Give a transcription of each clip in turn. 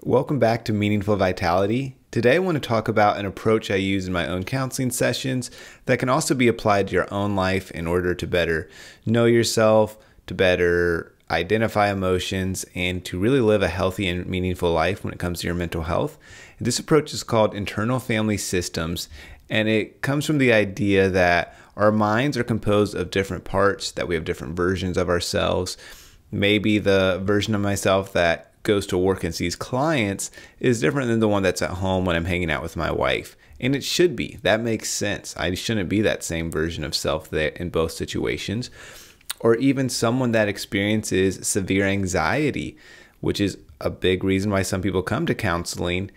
Welcome back to Meaningful Vitality. Today I want to talk about an approach I use in my own counseling sessions that can also be applied to your own life in order to better know yourself, to better identify emotions, and to really live a healthy and meaningful life when it comes to your mental health. This approach is called internal family systems, and it comes from the idea that our minds are composed of different parts, that we have different versions of ourselves. Maybe the version of myself that goes to work and sees clients is different than the one that's at home when I'm hanging out with my wife. And it should be. That makes sense. I shouldn't be that same version of self there in both situations. Or even someone that experiences severe anxiety, which is a big reason why some people come to counseling.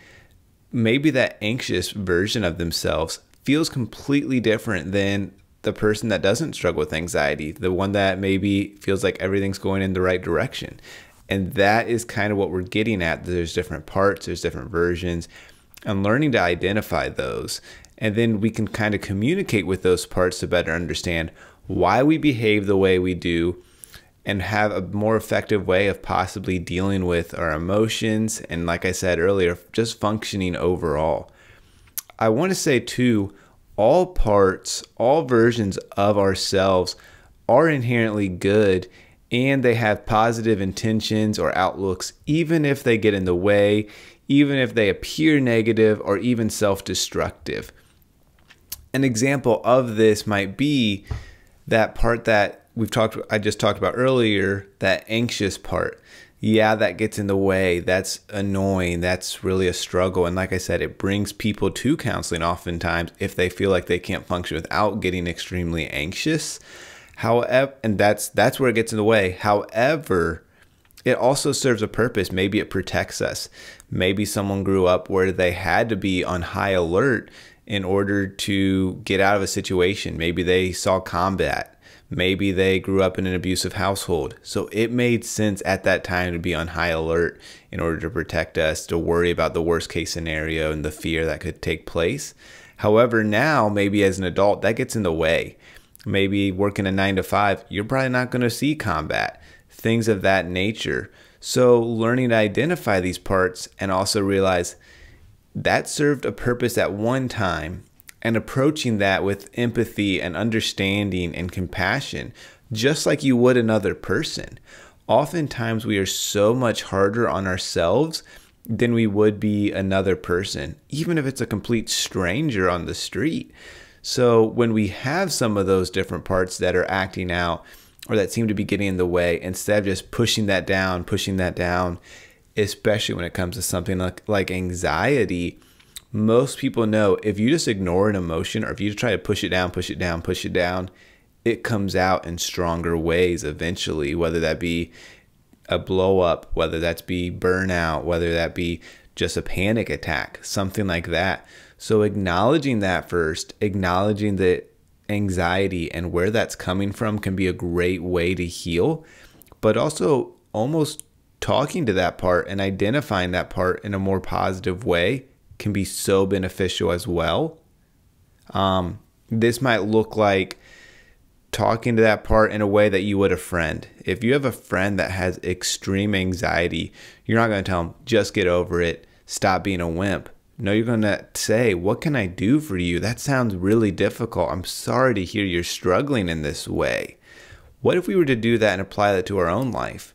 Maybe that anxious version of themselves feels completely different than the person that doesn't struggle with anxiety, the one that maybe feels like everything's going in the right direction. And that is kind of what we're getting at. There's different parts, there's different versions, and learning to identify those. And then we can kind of communicate with those parts to better understand why we behave the way we do and have a more effective way of possibly dealing with our emotions. And like I said earlier, just functioning overall. I want to say too, all parts, all versions of ourselves are inherently good, and they have positive intentions or outlooks, even if they get in the way, even if they appear negative or even self-destructive. An example of this might be that part that I just talked about earlier, that anxious part. Yeah, that gets in the way. That's annoying. That's really a struggle. And like I said, it brings people to counseling oftentimes if they feel like they can't function without getting extremely anxious. However, and that's where it gets in the way. However, it also serves a purpose. Maybe it protects us. Maybe someone grew up where they had to be on high alert in order to get out of a situation. Maybe they saw combat. Maybe they grew up in an abusive household. So it made sense at that time to be on high alert in order to protect us, to worry about the worst case scenario and the fear that could take place. However, now, maybe as an adult, that gets in the way. Maybe working a 9 to 5, you're probably not going to see combat, things of that nature. So learning to identify these parts and also realize that served a purpose at one time, and approaching that with empathy and understanding and compassion, just like you would another person. Oftentimes we are so much harder on ourselves than we would be another person, even if it's a complete stranger on the street. So when we have some of those different parts that are acting out or that seem to be getting in the way, instead of just pushing that down, especially when it comes to something like anxiety, most people know if you just ignore an emotion or if you just try to push it down, it comes out in stronger ways eventually, whether that be a blow up, whether that be burnout, whether that be just a panic attack, something like that. So acknowledging that first, acknowledging the anxiety and where that's coming from can be a great way to heal, but also almost talking to that part and identifying that part in a more positive way can be so beneficial as well. This might look like talking to that part in a way that you would a friend. If you have a friend that has extreme anxiety, you're not going to tell them, just get over it, stop being a wimp. No, you're going to say, what can I do for you? That sounds really difficult. I'm sorry to hear you're struggling in this way. What if we were to do that and apply that to our own life?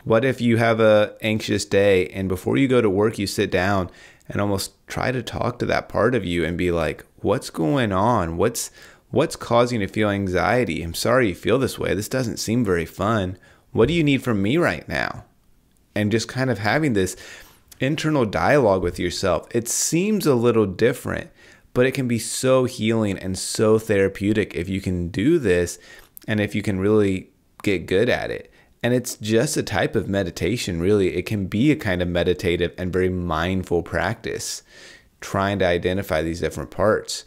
What if you have an anxious day and before you go to work, you sit down and almost try to talk to that part of you and be like, what's going on? What's causing you to feel anxiety? I'm sorry you feel this way. This doesn't seem very fun. What do you need from me right now? And just kind of having this internal dialogue with yourself. It seems a little different, but it can be so healing and so therapeutic if you can do this and if you can really get good at it. And it's just a type of meditation, really. It can be a kind of meditative and very mindful practice, trying to identify these different parts.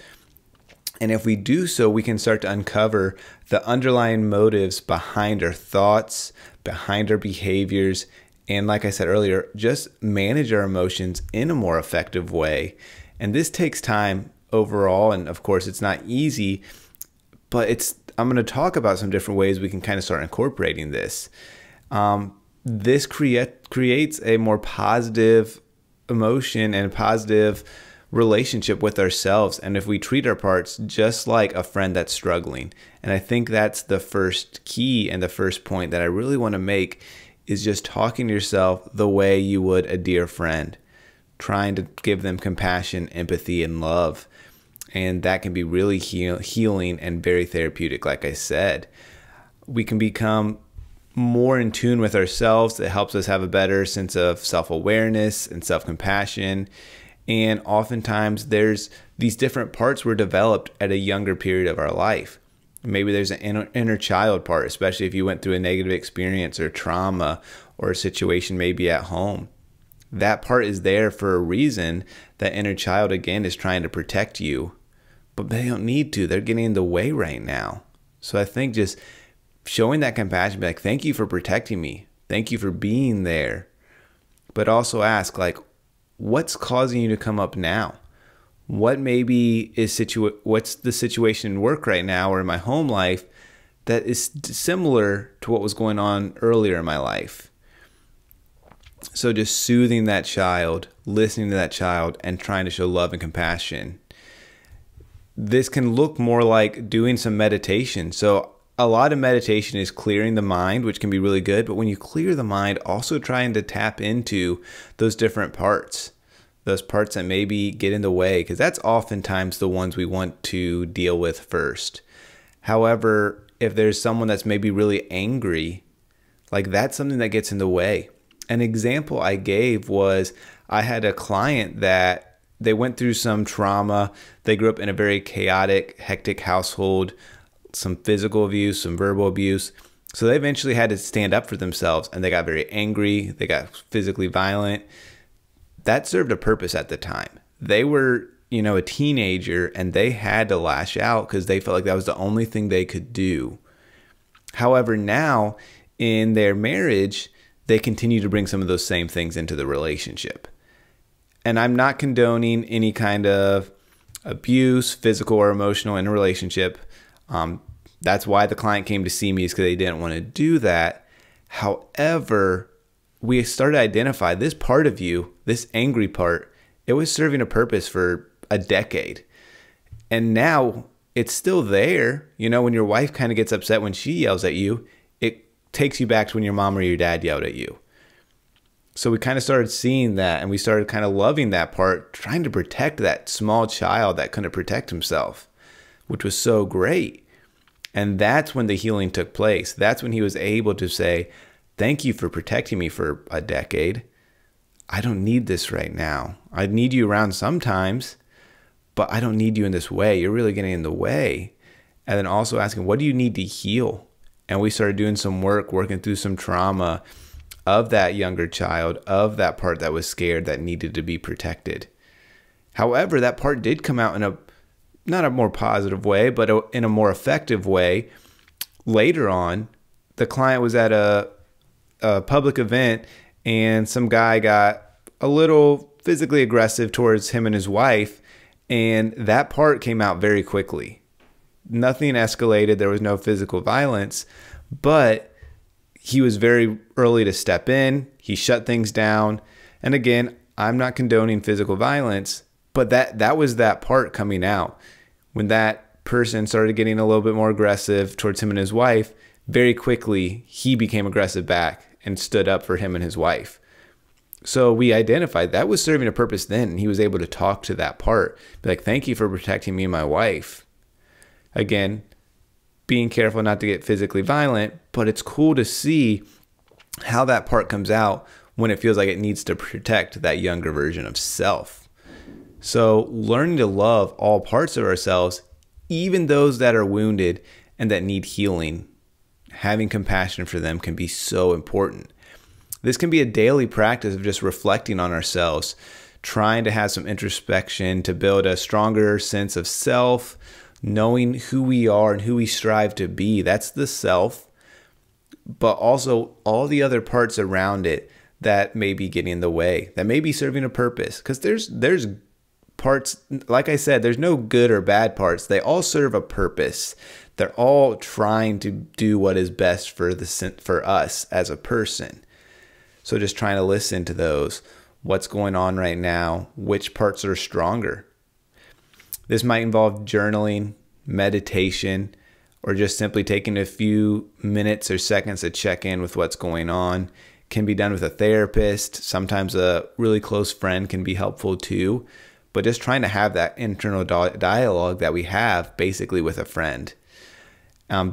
And if we do so, we can start to uncover the underlying motives behind our thoughts, behind our behaviors, and like I said earlier, just manage our emotions in a more effective way. And this takes time overall. And of course, it's not easy, but I'm going to talk about some different ways we can kind of start incorporating this. This creates a more positive emotion and a positive relationship with ourselves, and if we treat our parts just like a friend that's struggling. And I think that's the first key and the first point that I really want to make, is just talking to yourself the way you would a dear friend, trying to give them compassion, empathy, and love. And that can be really healing and very therapeutic. Like I said, we can become more in tune with ourselves. It helps us have a better sense of self-awareness and self-compassion. And oftentimes there's these different parts were developed at a younger period of our life. Maybe there's an inner child part, especially if you went through a negative experience or trauma or a situation maybe at home. That part is there for a reason. That inner child, again, is trying to protect you, but they don't need to. They're getting in the way right now. So I think just showing that compassion, be like, thank you for protecting me. Thank you for being there. But also ask, like, what's causing you to come up now? What maybe is what's the situation in work right now or in my home life that is similar to what was going on earlier in my life? So just soothing that child, listening to that child, and trying to show love and compassion. This can look more like doing some meditation. So a lot of meditation is clearing the mind, which can be really good. But when you clear the mind, also trying to tap into those different parts, those parts that maybe get in the way, because that's oftentimes the ones we want to deal with first. However, if there's someone that's maybe really angry, like that's something that gets in the way. An example I gave was I had a client that they went through some trauma. They grew up in a very chaotic, hectic household, some physical abuse, some verbal abuse. So they eventually had to stand up for themselves, and they got very angry. They got physically violent. That served a purpose at the time. They were, a teenager, and they had to lash out because they felt like that was the only thing they could do. However, now in their marriage, they continue to bring some of those same things into the relationship. And I'm not condoning any kind of abuse, physical or emotional, in a relationship. That's why the client came to see me, is because they didn't want to do that. However, we started to identify this part of you, this angry part, it was serving a purpose for a decade. And now it's still there. When your wife kind of gets upset when she yells at you, it takes you back to when your mom or your dad yelled at you. So we kind of started seeing that, and we started kind of loving that part, trying to protect that small child that couldn't protect himself, which was so great. And that's when the healing took place. That's when he was able to say, thank you for protecting me for a decade. I don't need this right now. I need you around sometimes, but I don't need you in this way. You're really getting in the way. And then also asking, what do you need to heal? And we started doing some work, working through some trauma of that younger child, of that part that was scared, that needed to be protected. However, that part did come out in not a more positive way, but in a more effective way. Later on, the client was at a public event, and some guy got a little physically aggressive towards him and his wife, and that part came out very quickly. Nothing escalated. There was no physical violence, but he was very early to step in. He shut things down. And again, I'm not condoning physical violence, but that was that part coming out. When that person started getting a little bit more aggressive towards him and his wife, very quickly he became aggressive back and stood up for him and his wife. So we identified that was serving a purpose then, and he was able to talk to that part. Be like, thank you for protecting me and my wife. Again, being careful not to get physically violent, but it's cool to see how that part comes out when it feels like it needs to protect that younger version of self. So learning to love all parts of ourselves, even those that are wounded and that need healing, having compassion for them can be so important. This can be a daily practice of just reflecting on ourselves, trying to have some introspection to build a stronger sense of self, knowing who we are and who we strive to be. That's the self, but also all the other parts around it that may be getting in the way, that may be serving a purpose. Because there's parts, like I said, there's no good or bad parts. They all serve a purpose. They're all trying to do what is best for us as a person. So just trying to listen to those. what's going on right now, which parts are stronger. This might involve journaling, meditation, or just simply taking a few minutes or seconds to check in with what's going on. Can be done with a therapist. Sometimes a really close friend can be helpful too. But just trying to have that internal dialogue that we have basically with a friend.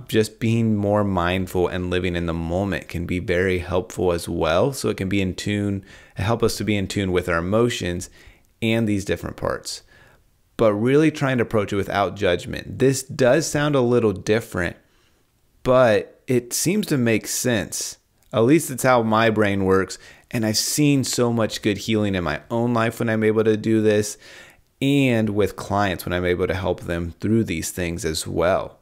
Just being more mindful and living in the moment can be very helpful as well. So it can be in tune, help us to be in tune with our emotions and these different parts. But really trying to approach it without judgment. This does sound a little different, but it seems to make sense. At least it's how my brain works. And I've seen so much good healing in my own life when I'm able to do this, and with clients when I'm able to help them through these things as well.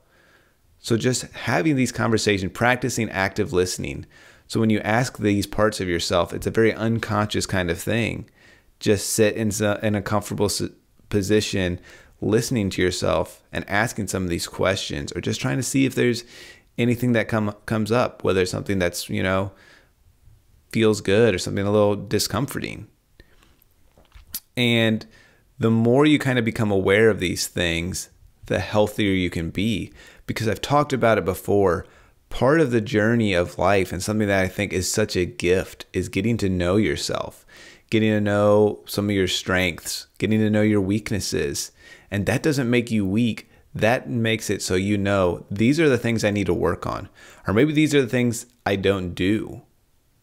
So just having these conversations, practicing active listening. So when you ask these parts of yourself, it's a very unconscious kind of thing. Just sit in a comfortable position, listening to yourself and asking some of these questions, or just trying to see if there's anything that comes up, whether it's something that's, feels good or something a little discomforting. And the more you kind of become aware of these things, the healthier you can be. Because I've talked about it before, part of the journey of life and something that I think is such a gift is getting to know yourself, getting to know some of your strengths, getting to know your weaknesses. And that doesn't make you weak. That makes it so these are the things I need to work on. Or maybe these are the things I don't do.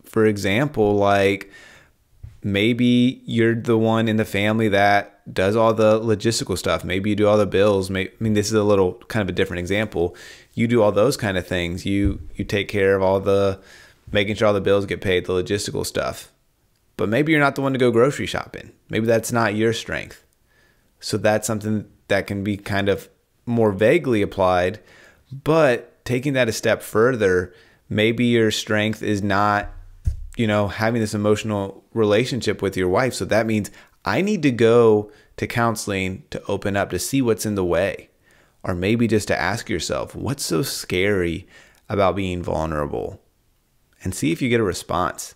For example, like maybe you're the one in the family that does all the logistical stuff. Maybe you do all the bills. This is a little kind of a different example. You do all those kind of things. You take care of making sure all the bills get paid, the logistical stuff. But maybe you're not the one to go grocery shopping. Maybe that's not your strength. So that's something that can be kind of more vaguely applied. But taking that a step further, maybe your strength is not, having this emotional relationship with your wife. So that means I need to go to counseling to open up, to see what's in the way. Or maybe just to ask yourself, what's so scary about being vulnerable? And see if you get a response.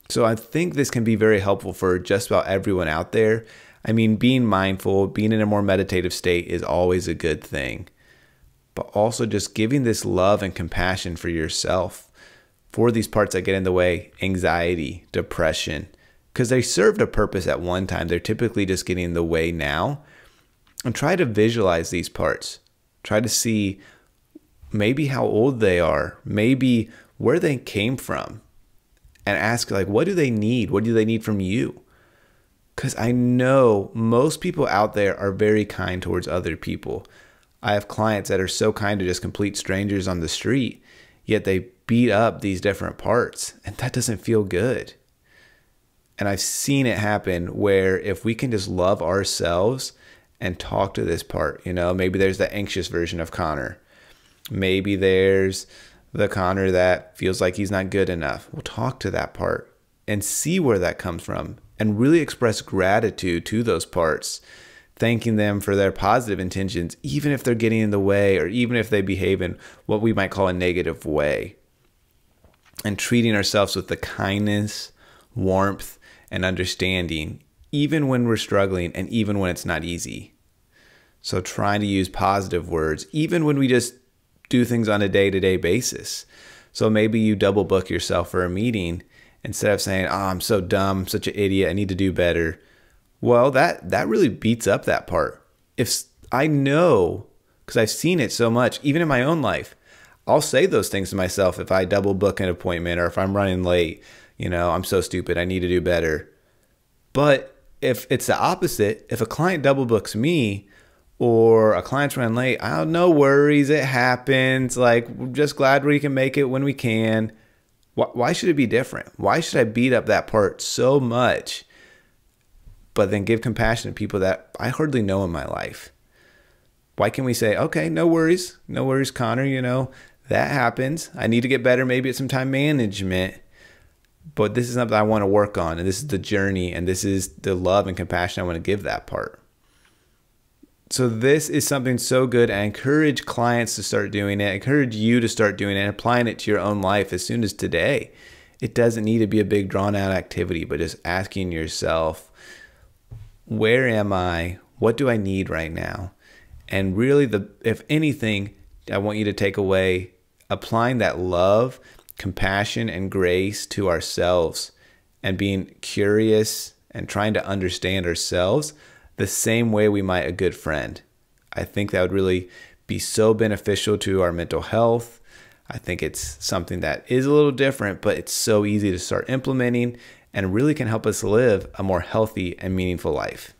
So I think this can be very helpful for just about everyone out there. Being mindful, being in a more meditative state is always a good thing. But also just giving this love and compassion for yourself, for these parts that get in the way, anxiety, depression, because they served a purpose at one time. They're typically just getting in the way now. And try to visualize these parts. Try to see maybe how old they are, maybe where they came from, and ask, what do they need? What do they need from you? Because I know most people out there are very kind towards other people. I have clients that are so kind to just complete strangers on the street, yet they beat up these different parts, and that doesn't feel good. And I've seen it happen where if we can just love ourselves and talk to this part, maybe there's the anxious version of Connor. Maybe there's the Connor that feels like he's not good enough. We'll talk to that part and see where that comes from and really express gratitude to those parts, thanking them for their positive intentions, even if they're getting in the way or even if they behave in what we might call a negative way. And treating ourselves with the kindness, warmth, and understanding, even when we're struggling and even when it's not easy. So trying to use positive words, even when we just do things on a day-to-day basis. So maybe you double book yourself for a meeting instead of saying, I'm so dumb, I'm such an idiot, I need to do better. Well, that really beats up that part. If I know, because I've seen it so much, even in my own life, I'll say those things to myself if I double book an appointment or if I'm running late. I'm so stupid, I need to do better. But if it's the opposite, if a client double books me or a client's running late, no worries, it happens. We're just glad we can make it when we can. Why should it be different? Why should I beat up that part so much, but then give compassion to people that I hardly know in my life? Why can't we say, okay, no worries, Connor, that happens. I need to get better maybe at some time management. But this is something I want to work on, and this is the journey, and this is the love and compassion I want to give that part. So this is something so good. I encourage clients to start doing it. I encourage you to start doing it and applying it to your own life as soon as today. It doesn't need to be a big drawn out activity, but just asking yourself, where am I? What do I need right now? And really, if anything, I want you to take away applying that love, compassion, and grace to ourselves and being curious and trying to understand ourselves the same way we might a good friend. I think that would really be so beneficial to our mental health. I think it's something that is a little different, but it's so easy to start implementing and really can help us live a more healthy and meaningful life.